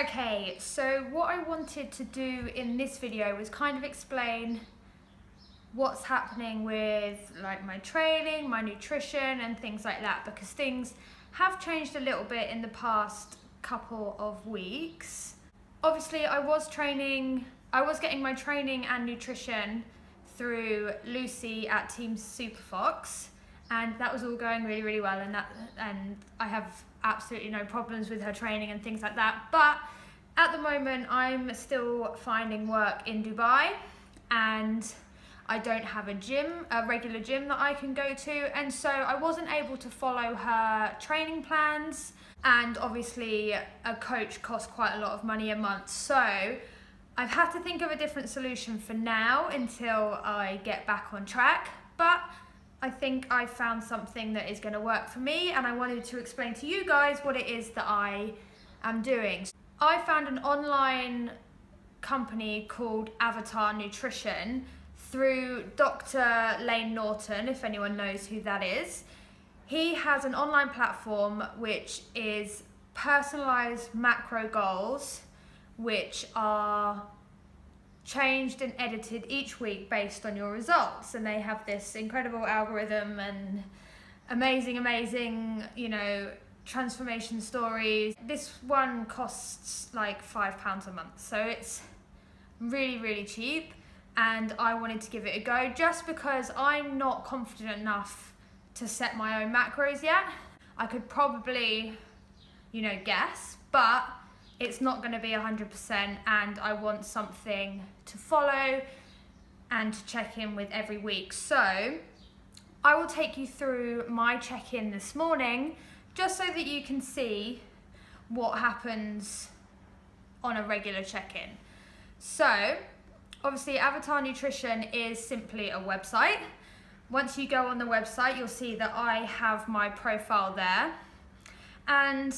Okay, so what I wanted to do in this video was kind of explain what's happening with like my training, my nutrition and things like that, because things have changed a little bit in the past couple of weeks. Obviously I was getting my training and nutrition through Lucy at Team Superfox, and that was all going really well, and I have absolutely no problems with her training and things like that. But at the moment I'm still finding work in Dubai, and I don't have a regular gym that I can go to, and so I wasn't able to follow her training plans, and obviously a coach costs quite a lot of money a month, so I've had to think of a different solution for now until I get back on track. But I think I found something that is going to work for me, and I wanted to explain to you guys what it is that I am doing. I found an online company called Avatar Nutrition through Dr. Lane Norton, if anyone knows who that is. He has an online platform which is personalized macro goals, which are changed and edited each week based on your results, and they have this incredible algorithm and amazing transformation stories. This one costs like £5 a month, so it's really cheap, and I wanted to give it a go just because I'm not confident enough to set my own macros yet. I could probably guess, but it's not going to be 100%, and I want something to follow and to check in with every week. So I will take you through my check-in this morning just so that you can see what happens on a regular check-in. So obviously Avatar Nutrition is simply a website. Once you go on the website, you'll see that I have my profile there, and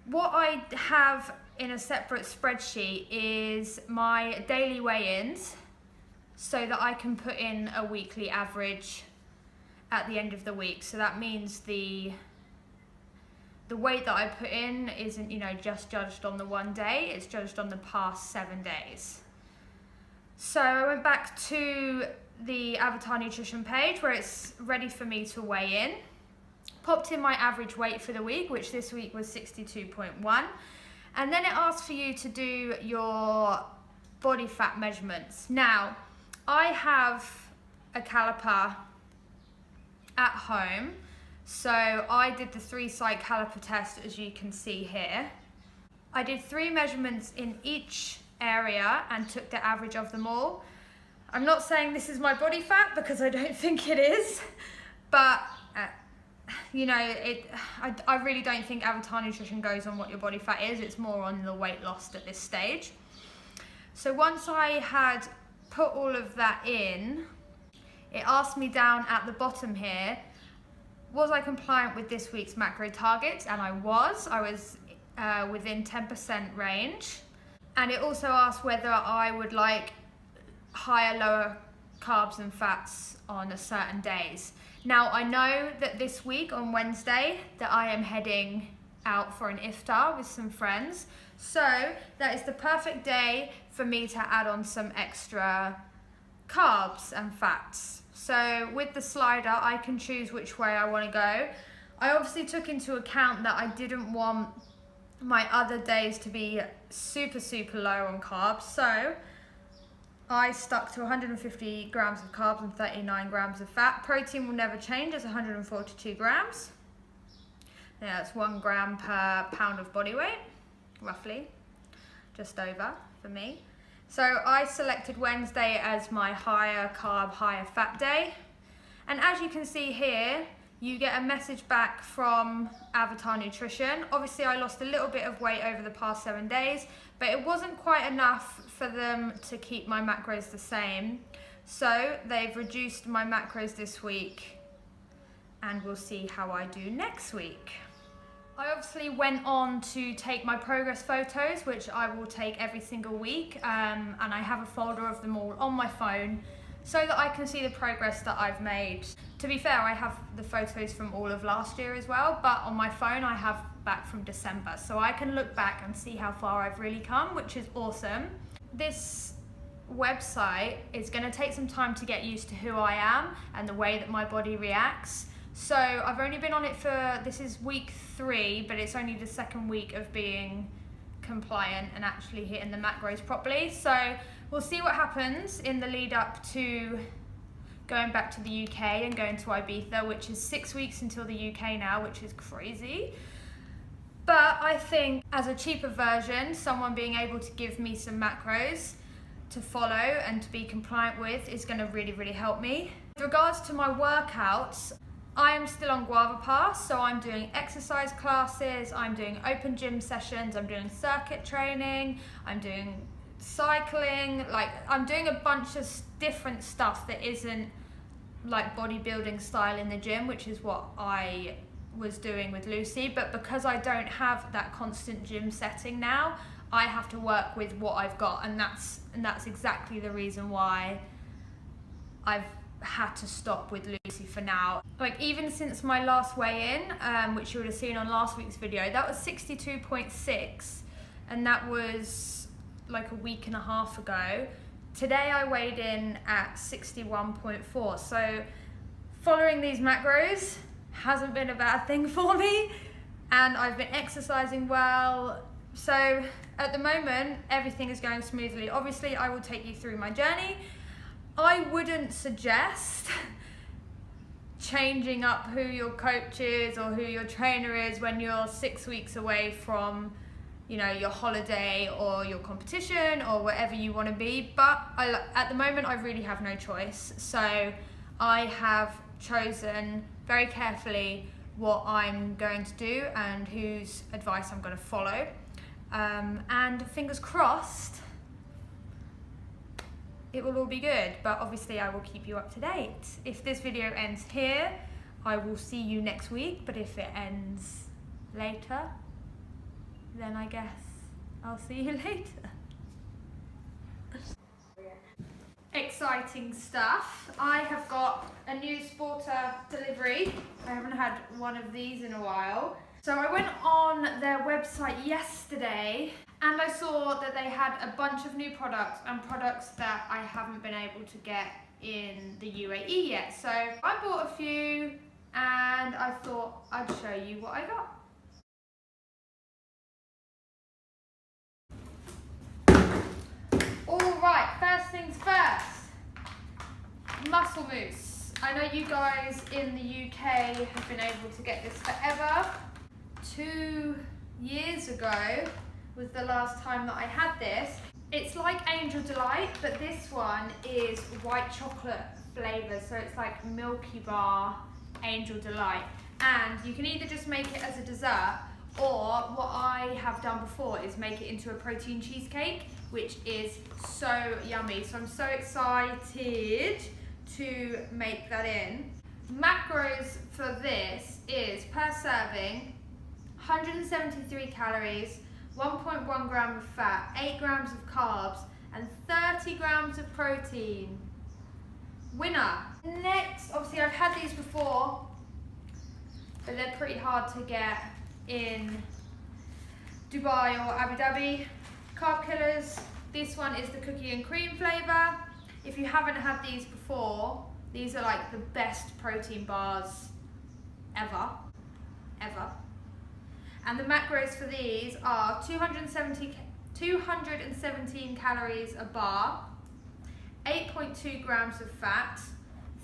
what I have in a separate spreadsheet is my daily weigh-ins, so that I can put in a weekly average at the end of the week. So that means the weight that I put in isn't just judged on the one day, it's judged on the past 7 days. So I went back to the Avatar Nutrition page where it's ready for me to weigh in, popped in my average weight for the week, which this week was 62.1, and then it asks for you to do your body fat measurements. Now, I have a caliper at home, so I did the 3-site caliper test, as you can see here. I did 3 measurements in each area and took the average of them all. I'm not saying this is my body fat because I don't think it is, but I really don't think Avatar Nutrition goes on what your body fat is. It's more on the weight lost at this stage. So once I had put all of that in, it asked me down at the bottom here, was I compliant with this week's macro targets? And I was within 10% range. And it also asked whether I would like higher, lower carbs and fats on certain days. Now, I know that this week on Wednesday that I am heading out for an iftar with some friends, so that is the perfect day for me to add on some extra carbs and fats. So with the slider, I can choose which way I want to go. I obviously took into account that I didn't want my other days to be super low on carbs, so I stuck to 150 grams of carbs and 39 grams of fat. Protein will never change, it's 142 grams. Yeah, that's 1 gram per pound of body weight, roughly, just over for me. So I selected Wednesday as my higher carb, higher fat day. And as you can see here, you get a message back from Avatar Nutrition. Obviously I lost a little bit of weight over the past 7 days, but it wasn't quite enough for them to keep my macros the same. So they've reduced my macros this week, and we'll see how I do next week. I obviously went on to take my progress photos, which I will take every single week, and I have a folder of them all on my phone so that I can see the progress that I've made. To be fair, I have the photos from all of last year as well, but on my phone I have back from December. So I can look back and see how far I've really come, which is awesome. This website is going to take some time to get used to who I am and the way that my body reacts. So I've only been on it for, this is week 3, but it's only the 2nd week of being compliant and actually hitting the macros properly. So we'll see what happens in the lead up to going back to the UK and going to Ibiza, which is 6 weeks until the UK now, which is crazy. But I think as a cheaper version, someone being able to give me some macros to follow and to be compliant with is going to really, really help me. With regards to my workouts, I am still on Guava Pass, so I'm doing exercise classes, I'm doing open gym sessions, I'm doing circuit training, I'm doing cycling, like I'm doing a bunch of different stuff that isn't like bodybuilding style in the gym, which is what I was doing with Lucy. But because I don't have that constant gym setting now, I have to work with what I've got, and that's exactly the reason why I've had to stop with Lucy for now. Like even since my last weigh-in, which you would have seen on last week's video, that was 62.6, and that was like a week and a half ago. Today I weighed in at 61.4, so following these macros hasn't been a bad thing for me, and I've been exercising well. So at the moment everything is going smoothly. Obviously I will take you through my journey. I wouldn't suggest changing up who your coach is or who your trainer is when you're 6 weeks away from, you know, your holiday or your competition or whatever you want to be. But at the moment I really have no choice. So I have chosen very carefully what I'm going to do and whose advice I'm going to follow. And fingers crossed, it will all be good, but obviously I will keep you up to date. If this video ends here, I will see you next week, but if it ends later, then I guess I'll see you later. Exciting stuff. I have got a new Sporter delivery. I haven't had one of these in a while. So I went on their website yesterday and I saw that they had a bunch of new products and products that I haven't been able to get in the UAE yet. So I bought a few and I thought I'd show you what I got. Alright, first things first, Muscle Mousse. I know you guys in the UK have been able to get this forever. 2 years ago was the last time that I had this. It's like Angel Delight, but this one is white chocolate flavour, so it's like Milky Bar Angel Delight. And you can either just make it as a dessert, or what I have done before is make it into a protein cheesecake, which is so yummy. So I'm so excited to make that in. Macros for this is per serving 173 calories, 1.1 gram of fat, 8 grams of carbs, and 30 grams of protein. Winner. Next, obviously I've had these before, but they're pretty hard to get in Dubai or Abu Dhabi. Carb killers. This one is the cookie and cream flavour. If you haven't had these before, these are like the best protein bars ever. And the macros for these are 217 calories a bar, 8.2 grams of fat,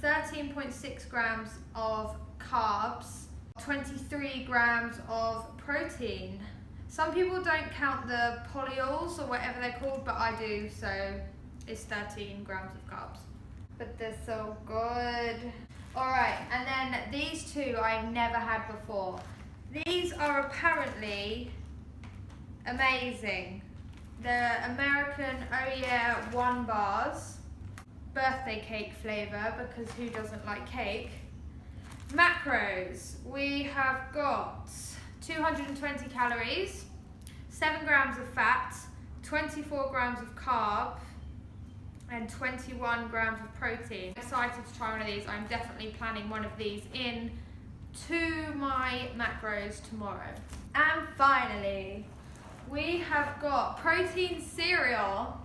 13.6 grams of carbs, 23 grams of protein. Some people don't count the polyols or whatever they're called, but I do, so it's 13 grams of carbs. But they're so good. Alright, and then these two I've never had before. These are apparently amazing. They're American Oh Yeah 1 bars, birthday cake flavour, because who doesn't like cake? Macros, we have got 220 calories, 7 grams of fat, 24 grams of carb, and 21 grams of protein. I'm excited to try one of these. I'm definitely planning one of these in to my macros tomorrow. And finally, we have got protein cereal.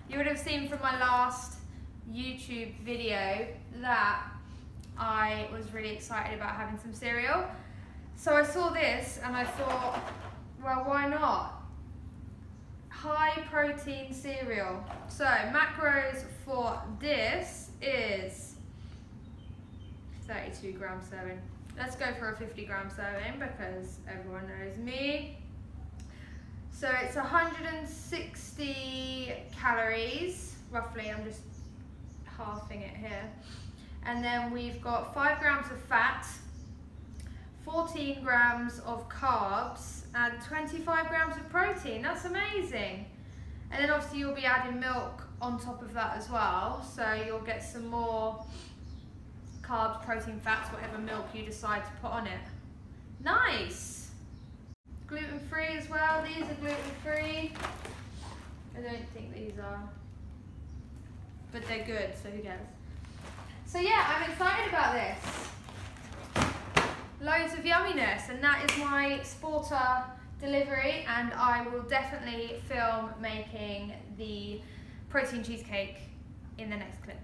You would have seen from my last YouTube video that I was really excited about having some cereal. So I saw this and I thought, well, why not? High protein cereal. So macros for this is 32 gram serving. Let's go for a 50 gram serving because everyone knows me. So it's 160 calories, roughly. I'm just halving it here. And then we've got 5 grams of fat, 14 grams of carbs, and 25 grams of protein. That's amazing. And then obviously you'll be adding milk on top of that as well. So you'll get some more carbs, protein, fats, whatever milk you decide to put on it. Nice. Gluten-free as well. These are gluten-free. I don't think these are, but they're good, so who cares? So yeah, I'm excited about this. Loads of yumminess, and that is my Sporter delivery, and I will definitely film making the protein cheesecake in the next clip.